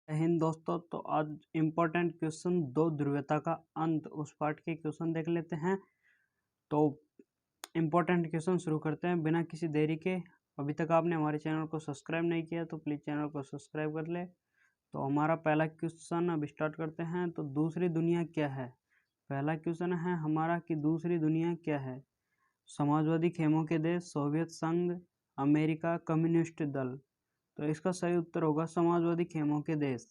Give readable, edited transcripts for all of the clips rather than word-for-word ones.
हिंद दोस्तों, तो आज इम्पोर्टेंट क्वेश्चन दो ध्रुवीयता का अंत उस पार्ट के क्वेश्चन देख लेते हैं। तो इम्पोर्टेंट क्वेश्चन शुरू करते हैं बिना किसी देरी के। अभी तक आपने हमारे चैनल को सब्सक्राइब नहीं किया तो प्लीज़ चैनल को सब्सक्राइब कर ले। तो हमारा पहला क्वेश्चन अब स्टार्ट करते हैं। तो दूसरी दुनिया क्या है? पहला क्वेश्चन है हमारा कि दूसरी दुनिया क्या है? समाजवादी खेमों के देश, सोवियत संघ, अमेरिका, कम्युनिस्ट दल। तो इसका सही उत्तर होगा समाजवादी खेमों के देश।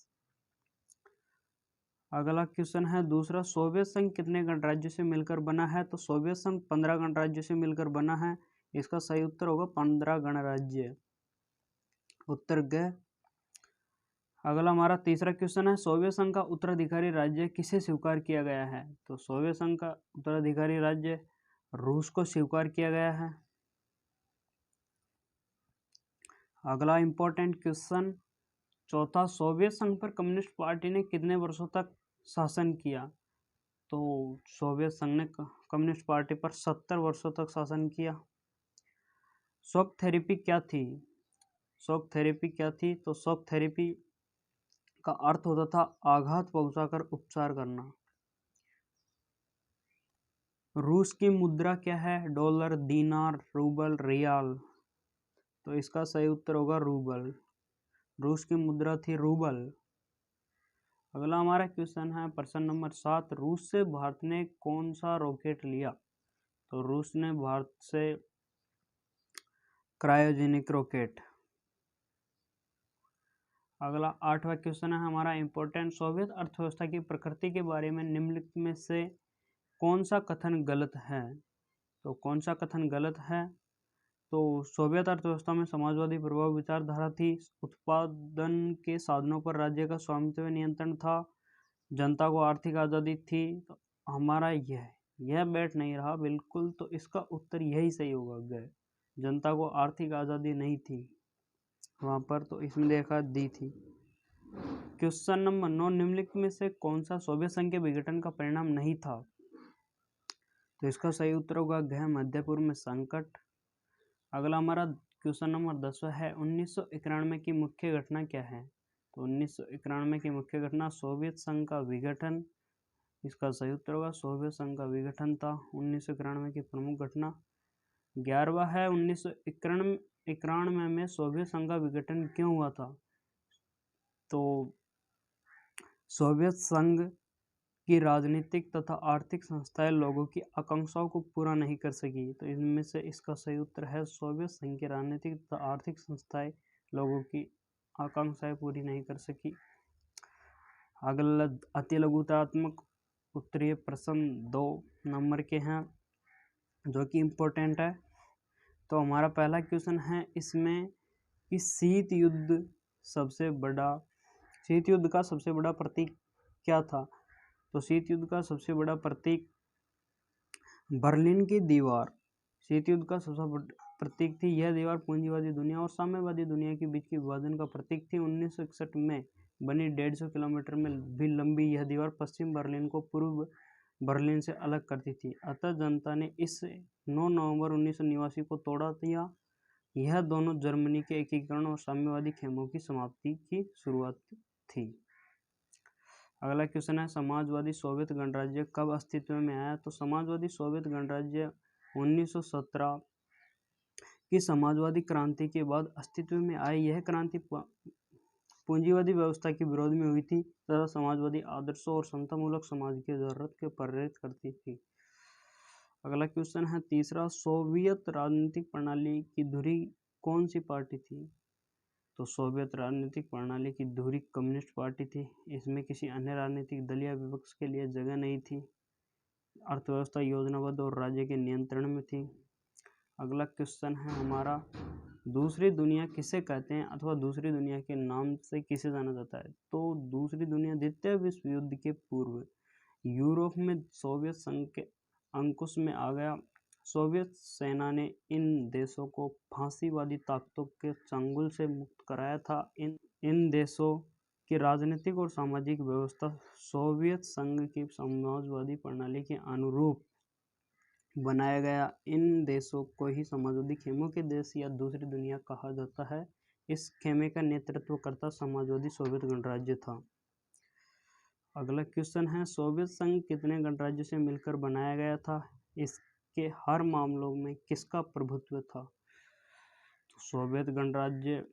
अगला क्वेश्चन है दूसरा, सोवियत संघ कितने गणराज्यों से मिलकर बना है? तो सोवियत संघ 15 गणराज्यों से मिलकर बना है। इसका सही उत्तर होगा 15 गणराज्य। उत्तर ग। अगला हमारा तीसरा क्वेश्चन है सोवियत संघ का उत्तराधिकारी राज्य किसे स्वीकार किया गया है? तो सोवियत संघ का उत्तराधिकारी राज्य रूस को स्वीकार किया गया है। अगला इंपॉर्टेंट क्वेश्चन चौथा, सोवियत संघ पर कम्युनिस्ट पार्टी ने कितने वर्षों तक शासन किया? तो सोवियत संघ ने कम्युनिस्ट पार्टी पर 70 वर्षों तक शासन किया। शॉक थेरेपी क्या थी? शॉक थेरेपी क्या थी? तो शॉक थेरेपी का अर्थ होता था आघात पहुंचाकर उपचार करना। रूस की मुद्रा क्या है? डॉलर, दीनार, रूबल, रियाल। तो इसका सही उत्तर होगा रूबल। रूस की मुद्रा थी रूबल। अगला हमारा क्वेश्चन है प्रश्न नंबर 7, रूस से भारत ने कौन सा रॉकेट लिया? तो रूस ने भारत से क्रायोजेनिक रॉकेट। अगला 8वां क्वेश्चन है हमारा इंपॉर्टेंट, सोवियत अर्थव्यवस्था की प्रकृति के बारे में निम्नलिखित में से कौन सा कथन गलत है? तो कौन सा कथन गलत है? तो सोवियत अर्थव्यवस्था में समाजवादी प्रभाव विचारधारा थी, उत्पादन के साधनों पर राज्य का स्वामित्व नियंत्रण था, जनता को आर्थिक आज़ादी थी। तो हमारा यह बैठ नहीं रहा बिल्कुल, तो इसका उत्तर यही सही होगा ग। जनता को आर्थिक आज़ादी नहीं थी वहाँ पर, तो इसमें देखा दी थी। क्वेश्चन नंबर 9, निम्नलिखित में से कौन सा सोवियत संघ के विघटन का परिणाम नहीं था? तो इसका सही उत्तर होगा गह मध्य पूर्व में संकट। अगला हमारा क्वेश्चन नंबर 10 है 1991 की मुख्य घटना क्या है? तो 1991 की मुख्य घटना सोवियत संघ का विघटन। इसका सही उत्तर होगा सोवियत संघ का विघटन था 1991 की प्रमुख घटना। 11वां है 1991 में सोवियत संघ का विघटन क्यों हुआ था? तो सोवियत संघ की राजनीतिक तथा आर्थिक संस्थाएं लोगों की आकांक्षाओं को पूरा नहीं कर सकी। तो इनमें से इसका सही उत्तर है सोवियत संघ की राजनीतिक तथा आर्थिक संस्थाएं लोगों की आकांक्षाएं पूरी नहीं कर सकी। अगला अति लघुतात्मक उत्तरीय प्रश्न 2 नंबर के हैं जो कि इम्पोर्टेंट है। तो हमारा पहला क्वेश्चन है इसमें कि शीत युद्ध का सबसे बड़ा प्रतीक क्या था? तो शीत युद्ध का सबसे बड़ा प्रतीक बर्लिन की दीवार। शीत युद्ध का सबसे बड़ा प्रतीक थी यह दीवार पूंजीवादी दुनिया और साम्यवादी दुनिया के बीच के विभाजन का प्रतीक थी। 1961 में बनी 150 किलोमीटर में भी लंबी यह दीवार पश्चिम बर्लिन को पूर्व बर्लिन से अलग करती थी। अतः जनता ने इस 9 नवंबर 1989 को तोड़ा दिया। यह दोनों जर्मनी के एकीकरण और साम्यवादी खेमों की समाप्ति की शुरुआत थी। अगला क्वेश्चन है समाजवादी सोवियत गणराज्य कब अस्तित्व में आया? तो समाजवादी सोवियत गणराज्य 1917 की समाजवादी क्रांति के बाद अस्तित्व में आई। यह क्रांति पूंजीवादी व्यवस्था के विरोध में हुई थी तथा समाजवादी आदर्शों और समतामूलक समाज की जरूरत के प्रेरित करती थी। अगला क्वेश्चन है तीसरा, सोवियत राजनीतिक प्रणाली की धुरी कौन सी पार्टी थी? तो सोवियत राजनीतिक प्रणाली की धुरी कम्युनिस्ट पार्टी थी। इसमें किसी अन्य राजनीतिक दल या विपक्ष के लिए जगह नहीं थी। अर्थव्यवस्था योजनाबद्ध और राज्य के नियंत्रण में थी। अगला क्वेश्चन है हमारा, दूसरी दुनिया किसे कहते हैं अथवा दूसरी दुनिया के नाम से किसे जाना जाता है? तो दूसरी दुनिया द्वितीय विश्व युद्ध के पूर्व यूरोप में सोवियत संघ के अंकुश में आ गया। सोवियत सेना ने इन देशों को फांसीवादी ताकतों के चंगुल से मुक्त कराया था। इन देशों की राजनीतिक और सामाजिक व्यवस्था सोवियत संघ की समाजवादी प्रणाली के अनुरूप बनाया गया। इन देशों को ही समाजवादी खेमों के देश या दूसरी दुनिया कहा जाता है। इस खेमे का नेतृत्वकर्ता समाजवादी सोवियत गणराज्य था। अगला क्वेश्चन है, सोवियत संघ कितने गणराज्यों से मिलकर बनाया गया था? इसके हर मामलों में किसका प्रभुत्व था? तो सोवियत गणराज्य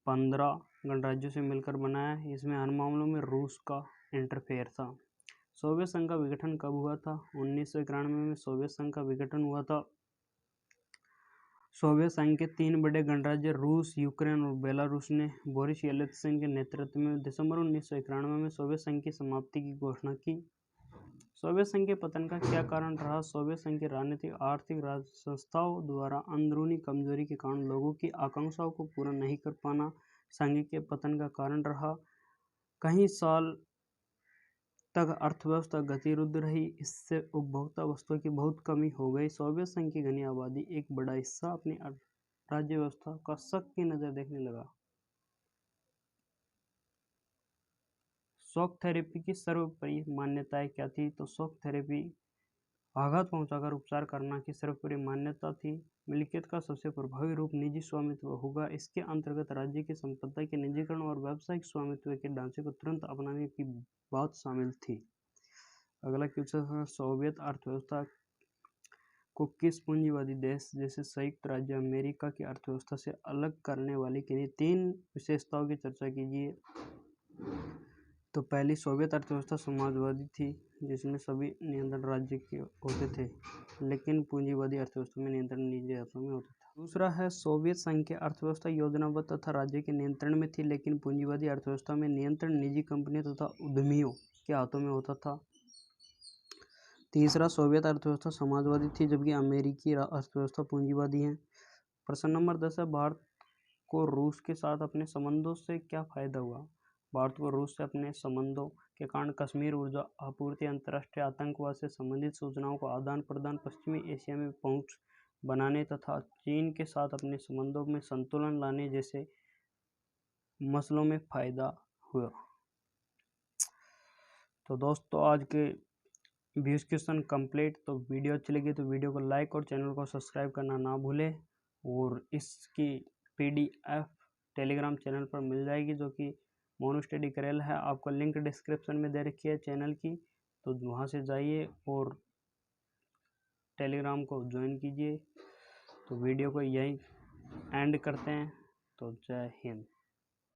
15 गणराज्यों से मिलकर बनाया है। इसमें हर मामलों में रूस का इंटरफेयर था। सोवियत संघ का विघटन कब हुआ था? 1991 में सोवियत संघ का विघटन हुआ था। सोवियत संघ के 3 बड़े गणराज्य रूस, यूक्रेन और बेलारूस ने बोरिस येल्त्सिन के नेतृत्व में दिसंबर 1991 में सोवियत संघ की समाप्ति की घोषणा की। सोवियत संघ के पतन का क्या कारण रहा? सोवियत संघ की राजनीतिक, आर्थिक, संस्थाओं द्वारा अंदरूनी कमजोरी के कारण लोगों की आकांक्षाओं को पूरा नहीं कर पाना संघ के पतन का कारण रहा। कई साल तक अर्थव्यवस्था गतिरुद्ध रही, इससे उपभोक्ता वस्तुओं की बहुत कमी हो गई। सोवियत संघ की घनी आबादी एक बड़ा हिस्सा अपनी राज्य व्यवस्था का शक की नजर देखने लगा। शॉक थेरेपी की सर्वोपरि मान्यताएं क्या थी? तो शॉक थेरेपी आघात पहुंचाकर उपचार करना की सर्वोपरि मान्यता थी। मिल्कियत का सबसे प्रभावी रूप निजी स्वामित्व होगा। इसके अंतर्गत राज्य की संपत्ति के निजीकरण और व्यावसायिक स्वामित्व के ढांचे को तुरंत अपनाने की बात शामिल थी। अगला क्वेश्चन है, सोवियत अर्थव्यवस्था को किस पूंजीवादी देश जैसे संयुक्त राज्य अमेरिका की अर्थव्यवस्था से अलग करने वाली किन्हीं 3 विशेषताओं की चर्चा कीजिए। तो पहली, सोवियत अर्थव्यवस्था समाजवादी थी, जिसमें सभी नियंत्रण राज्य के होते थे, लेकिन पूंजीवादी अर्थव्यवस्था में नियंत्रण निजी हाथों में होता था। दूसरा है, सोवियत संघ की अर्थव्यवस्था योजनाबद्ध तथा राज्य के नियंत्रण में थी, लेकिन पूंजीवादी अर्थव्यवस्था में नियंत्रण निजी कंपनियों तथा उद्यमियों के हाथों में होता था। तीसरा, सोवियत अर्थव्यवस्था समाजवादी थी, जबकि अमेरिकी अर्थव्यवस्था पूंजीवादी है। प्रश्न नंबर 10 है, भारत को रूस के साथ अपने संबंधों से क्या फायदा हुआ? भारत को रूस से अपने संबंधों के कारण कश्मीर ऊर्जा आपूर्ति, अंतर्राष्ट्रीय आतंकवाद से संबंधित सूचनाओं को आदान प्रदान, पश्चिमी एशिया में पहुंच बनाने तथा चीन के साथ अपने संबंधों में संतुलन लाने जैसे मसलों में फायदा हुआ। तो दोस्तों, आज के 20 क्वेश्चन कंप्लीट। तो वीडियो अच्छी लगी तो वीडियो को लाइक और चैनल को सब्सक्राइब करना ना भूलें। और इसकी PDF टेलीग्राम चैनल पर मिल जाएगी, जो कि मोनू स्टडी करेल है। आपको लिंक डिस्क्रिप्शन में दे रखी है चैनल की, तो वहाँ से जाइए और टेलीग्राम को ज्वाइन कीजिए। तो वीडियो को यहीं एंड करते हैं। तो जय हिंद।